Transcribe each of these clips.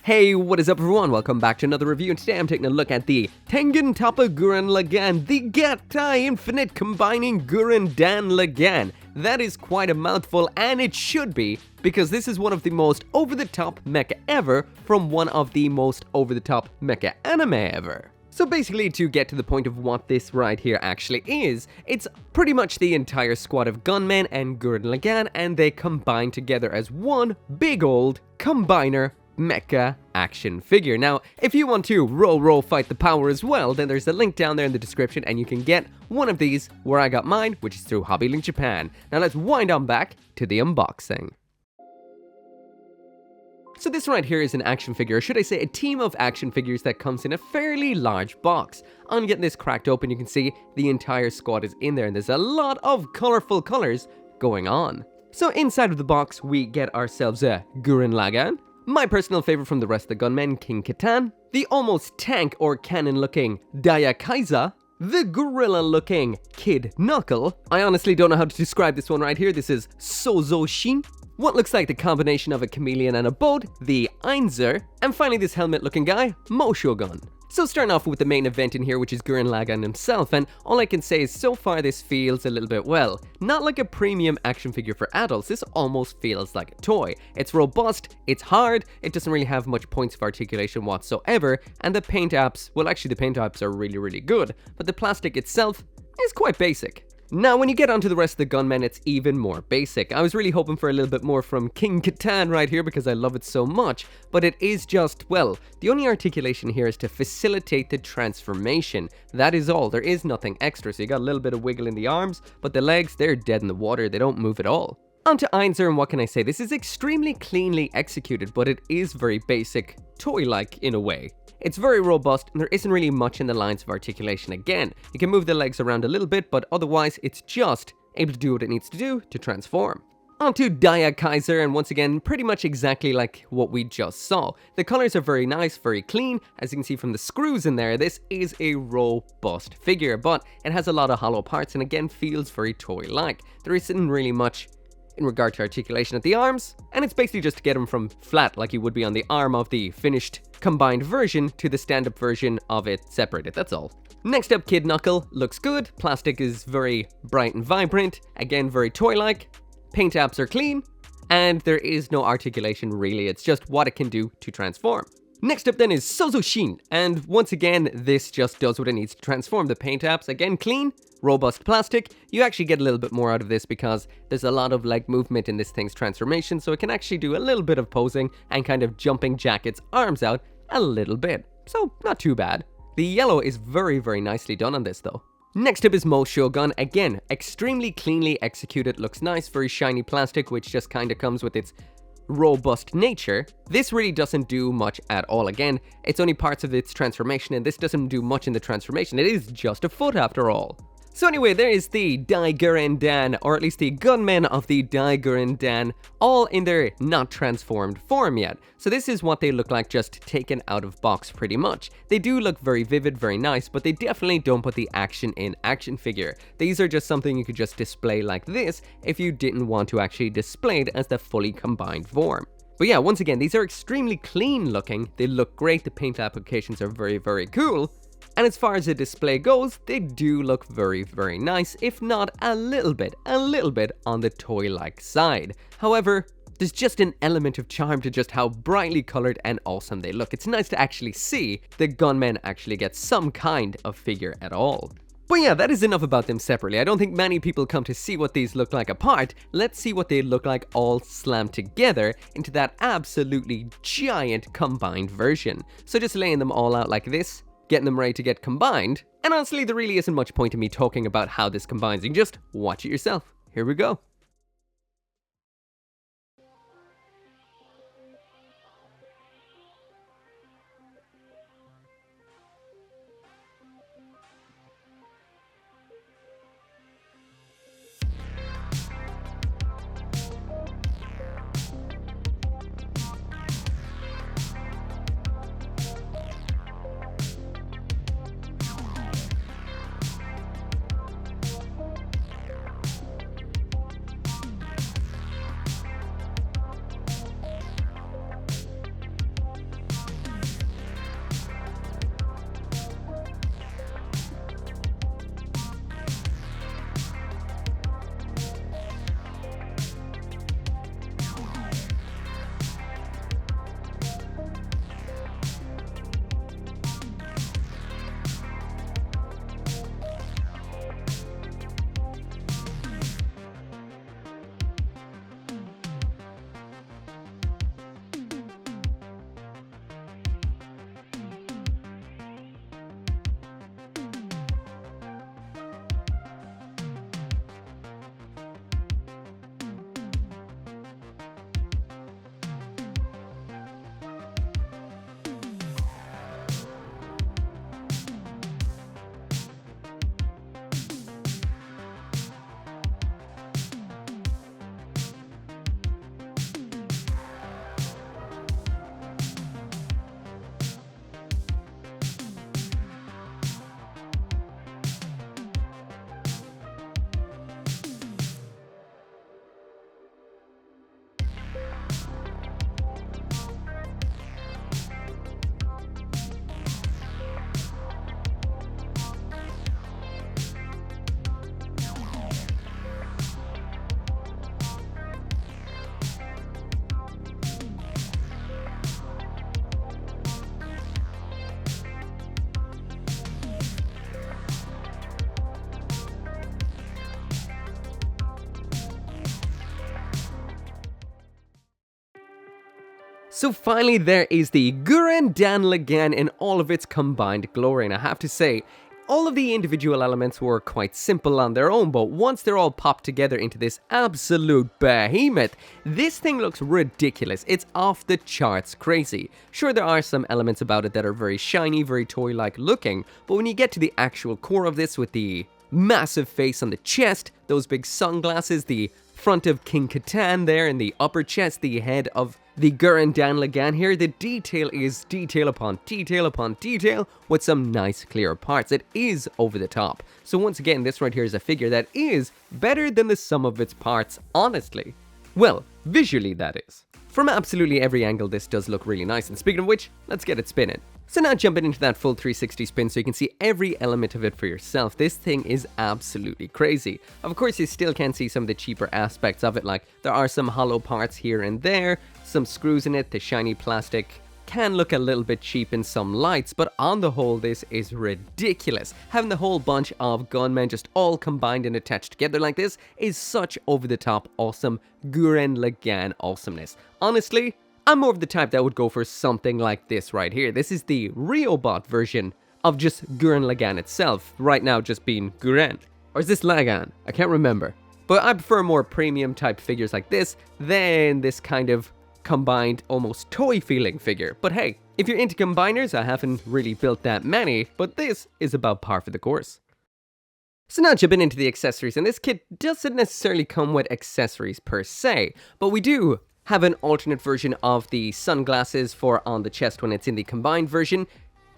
Hey, what is up everyone? Welcome back to another review, and today I'm taking a look at the Tengen Toppa Gurren Lagann, the GATTAI Infinite Combining Gurren Lagann. That is quite a mouthful, and it should be, because this is one of the most over-the-top mecha ever from one of the most over-the-top mecha anime ever. So basically, to get to the point of what this right here actually is, it's pretty much the entire squad of gunmen and Gurren Lagann, and they combine together as one big old combiner mecha action figure. Now, if you want to roll fight the power as well, then there's a link down there in the description and you can get one of these where I got mine, which is through Hobby Link Japan. Now let's wind on back to the unboxing. So this right here is an action figure, or should I say a team of action figures that comes in a fairly large box. On getting this cracked open, you can see the entire squad is in there and there's a lot of colorful colors going on. So inside of the box, we get ourselves a Gurren Lagann, my personal favorite from the rest of the gunmen, King Kitan, the almost tank or cannon looking Daikotsu, the gorilla looking Kid Knuckle. I honestly don't know how to describe this one right here. This is Sozo Shin. What looks like the combination of a chameleon and a boat, the Einser, and finally this helmet looking guy, Moshogun. So starting off with the main event in here, which is Gurren Lagann himself, and all I can say is so far this feels a little bit, well, not like a premium action figure for adults. This almost feels like a toy. It's robust, it's hard, it doesn't really have much points of articulation whatsoever, and the paint apps, well actually the paint apps are really good, but the plastic itself is quite basic. Now, when you get onto the rest of the gunmen, it's even more basic. I was really hoping for a little bit more from King Kitan right here because I love it so much, but it is just, well, the only articulation here is to facilitate the transformation. That is all. There is nothing extra, so you got a little bit of wiggle in the arms, but the legs, they're dead in the water. They don't move at all. Onto Einser, and what can I say? This is extremely cleanly executed, but it is very basic, toy-like in a way. It's very robust, and there isn't really much in the lines of articulation again. You can move the legs around a little bit, but otherwise it's just able to do what it needs to do to transform. Onto Daikotsu, and once again, pretty much exactly like what we just saw. The colors are very nice, very clean. As you can see from the screws in there, this is a robust figure, but it has a lot of hollow parts and again feels very toy-like. There isn't really much in regard to articulation at the arms, and it's basically just to get them from flat like you would be on the arm of the finished combined version to the stand-up version of it separated, that's all. Next up, Kid Knuckle looks good, plastic is very bright and vibrant, again very toy-like, paint apps are clean, and there is no articulation really, it's just what it can do to transform. Next up then is Sozo Shin, and once again, this just does what it needs to transform. The paint apps, again clean, robust plastic. You actually get a little bit more out of this because there's a lot of leg movement in this thing's transformation, so it can actually do a little bit of posing and kind of jumping jack its arms out a little bit. So, not too bad. The yellow is very nicely done on this though. Next up is Moshogun, again, extremely cleanly executed, looks nice, very shiny plastic, which just kind of comes with its robust nature. This really doesn't do much at all. Again, it's only parts of its transformation, and this doesn't do much in the transformation. It is just a foot after all. So anyway, there is the Dai Gurren Dan, or at least the gunmen of the Dai Gurren Dan, all in their not transformed form yet. So this is what they look like just taken out of box pretty much. They do look very vivid, very nice, but they definitely don't put the action in action figure. These are just something you could just display like this if you didn't want to actually display it as the fully combined form. But yeah, once again, these are extremely clean looking, they look great, the paint applications are very cool. And as far as the display goes, they do look very nice, if not a little bit on the toy-like side. However, there's just an element of charm to just how brightly colored and awesome they look. It's nice to actually see the gunmen actually get some kind of figure at all. But yeah, that is enough about them separately. I don't think many people come to see what these look like apart. Let's see what they look like all slammed together into that absolutely giant combined version. So just laying them all out like this, getting them ready to get combined, and honestly there really isn't much point in me talking about how this combines. You can just watch it yourself. Here we go. So finally, there is the Gurren Lagann in all of its combined glory, and I have to say, all of the individual elements were quite simple on their own, but once they're all popped together into this absolute behemoth, this thing looks ridiculous. It's off the charts crazy. Sure, there are some elements about it that are very shiny, very toy-like looking, but when you get to the actual core of this with the massive face on the chest, those big sunglasses, the front of King Catan there in the upper chest, the head of the Gurren Lagann here, the detail is detail upon detail upon detail with some nice clear parts. It is over the top. So once again, this right here is a figure that is better than the sum of its parts, honestly. Well, visually that is. From absolutely every angle, this does look really nice, and speaking of which, let's get it spinning. So now jumping into that full 360 spin so you can see every element of it for yourself. This thing is absolutely crazy. Of course, you still can see some of the cheaper aspects of it, like there are some hollow parts here and there, some screws in it, the shiny plastic can look a little bit cheap in some lights, but on the whole, this is ridiculous. Having the whole bunch of gunmen just all combined and attached together like this is such over-the-top awesome Gurren Lagann awesomeness. Honestly, I'm more of the type that would go for something like this right here. This is the Riobot version of just Gurren Lagann itself, right now just being Gurren. Or is this Lagann? I can't remember. But I prefer more premium type figures like this than this kind of combined, almost toy feeling figure. But hey, if you're into combiners, I haven't really built that many, but this is about par for the course. So now jumping into the accessories, and this kit doesn't necessarily come with accessories per se, but we do have an alternate version of the sunglasses for on the chest when it's in the combined version.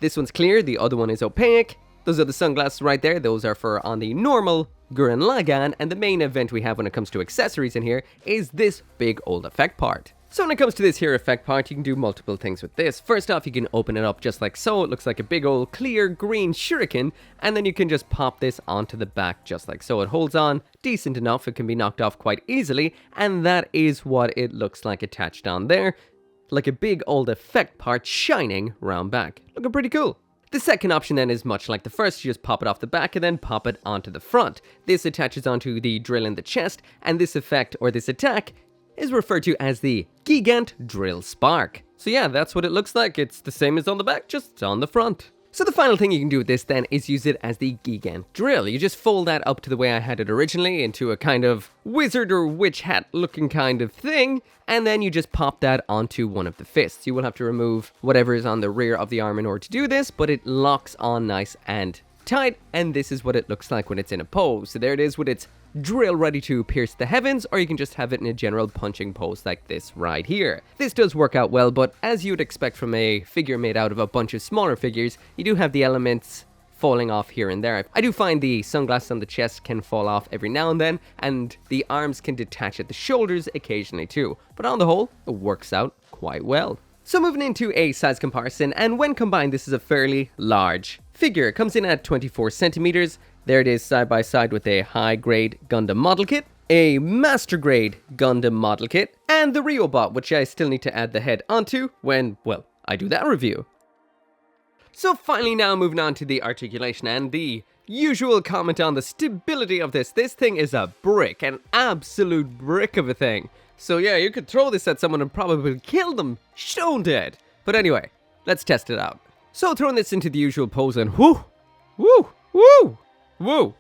This one's clear, the other one is opaque. Those are the sunglasses right there, those are for on the normal Gurren Lagann, and the main event we have when it comes to accessories in here is this big old effect part. So when it comes to this here effect part, you can do multiple things with this. First off, you can open it up just like so. It looks like a big old clear green shuriken, and then you can just pop this onto the back just like so. It holds on decent enough, it can be knocked off quite easily, and that is what it looks like attached on there. Like a big old effect part shining round back. Looking pretty cool. The second option then is much like the first, you just pop it off the back and then pop it onto the front. This attaches onto the drill in the chest, and this effect or this attack is referred to as the Gigant Drill Spark. So yeah, that's what it looks like. It's the same as on the back, just on the front. So the final thing you can do with this then is use it as the Gigant Drill. You just fold that up to the way I had it originally into a kind of wizard or witch hat looking kind of thing, and then you just pop that onto one of the fists. You will have to remove whatever is on the rear of the arm in order to do this, but it locks on nice and tight, and this is what it looks like when it's in a pose. So there it is with its drill ready to pierce the heavens, or you can just have it in a general punching pose like this right here. This does work out well, but as you would expect from a figure made out of a bunch of smaller figures, you do have the elements falling off here and there. I do find the sunglasses on the chest can fall off every now and then, and the arms can detach at the shoulders occasionally too, but on the whole, it works out quite well. So moving into a size comparison, and when combined, this is a fairly large figure. It comes in at 24 centimeters. There it is side by side with a high-grade Gundam model kit, a master-grade Gundam model kit, and the Riobot, which I still need to add the head onto when, well, I do that review. So finally now moving on to the articulation and the usual comment on the stability of this. This thing is a brick, an absolute brick of a thing. So yeah, you could throw this at someone and probably kill them stone dead. But anyway, let's test it out. So throwing this into the usual pose and whoo, woo, woo, woo.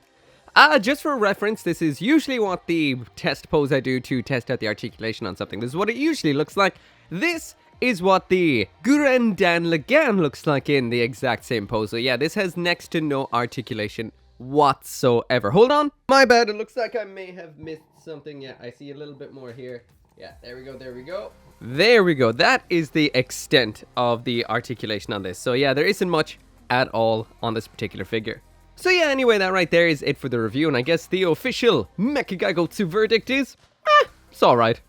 Just for reference, this is usually what the test pose I do to test out the articulation on something. This is what it usually looks like. This is what the Gurren Lagann looks like in the exact same pose. So yeah, this has next to no articulation whatsoever. Hold on. My bad. It looks like I may have missed something. Yeah, I see a little bit more here. Yeah, there we go. There we go. There we go. That is the extent of the articulation on this. So yeah, there isn't much at all on this particular figure. So yeah, anyway, that right there is it for the review. And I guess the official Mecha Gaikotsu verdict is, it's alright.